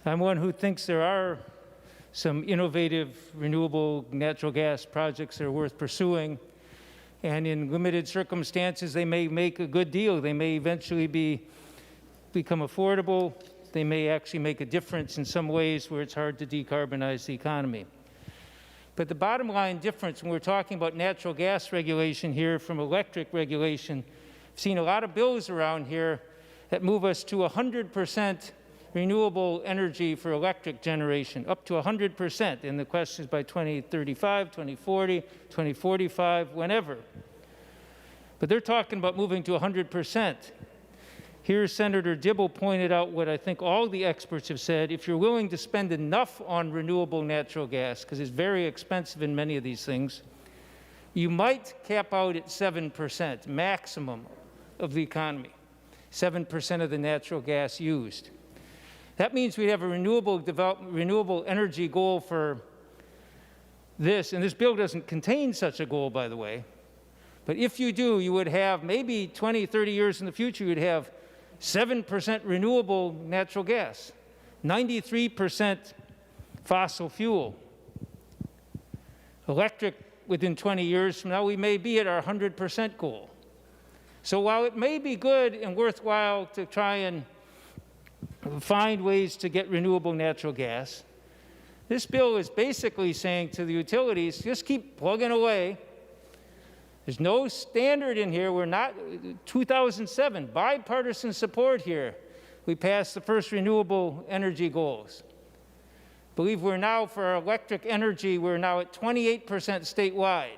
I'm one who thinks there are some innovative renewable natural gas projects that are worth pursuing. And in limited circumstances, they may make a good deal. They may eventually become affordable. They may actually make a difference in some ways where it's hard to decarbonize the economy. But the bottom line difference when we're talking about natural gas regulation here from electric regulation, I've seen a lot of bills around here that move us to 100% renewable energy for electric generation, up to 100%. And the question is by 2035, 2040, 2045, whenever. But they're talking about moving to 100%. Here, Senator Dibble pointed out what I think all the experts have said. If you're willing to spend enough on renewable natural gas, because it's very expensive in many of these things, you might cap out at 7% maximum of the economy, 7% of the natural gas used. That means we have a renewable energy goal for this, and this bill doesn't contain such a goal, by the way. But if you do, you would have maybe 20, 30 years in the future, you'd have 7% renewable natural gas, 93% fossil fuel. Electric, within 20 years from now, we may be at our 100% goal. So while it may be good and worthwhile to try and find ways to get renewable natural gas, this bill is basically saying to the utilities, just keep plugging away. There's no standard in here. We're not, 2007, bipartisan support here. We passed the first renewable energy goals. I believe we're now, for our electric energy, we're now at 28% statewide.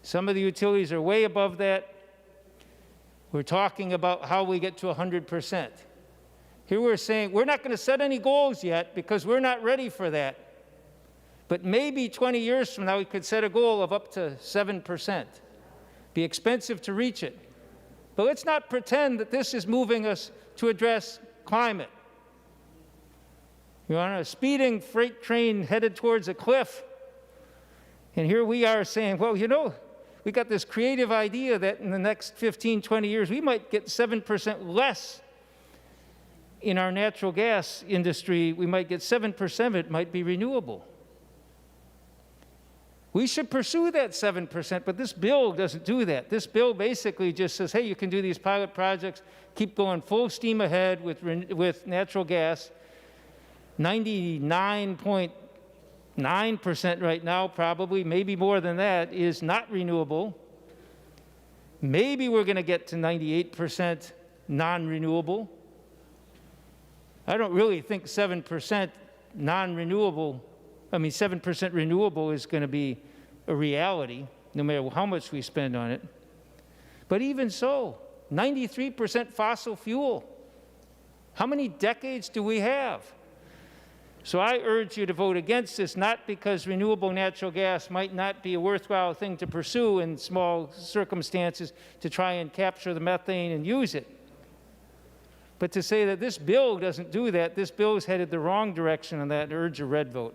Some of the utilities are way above that. We're talking about how we get to 100%. Here we're saying we're not going to set any goals yet because we're not ready for that. But maybe 20 years from now, we could set a goal of up to 7%. Be expensive to reach it. But let's not pretend that this is moving us to address climate. You're on a speeding freight train headed towards a cliff. And here we are saying, well, you know, we got this creative idea that in the next 15, 20 years, we might get 7% less in our natural gas industry. We might get 7% of it might be renewable. We should pursue that 7%, but this bill doesn't do that. This bill basically just says, hey, you can do these pilot projects, keep going full steam ahead with natural gas. 99.9% right now, probably, maybe more than that, is not renewable. Maybe we're going to get to 98% non-renewable. I don't really think 7% non-renewable, 7% renewable is going to be a reality, no matter how much we spend on it. But even so, 93% fossil fuel. How many decades do we have? So I urge you to vote against this, not because renewable natural gas might not be a worthwhile thing to pursue in small circumstances to try and capture the methane and use it, but to say that this bill doesn't do that. This bill is headed the wrong direction on that, and urge a red vote.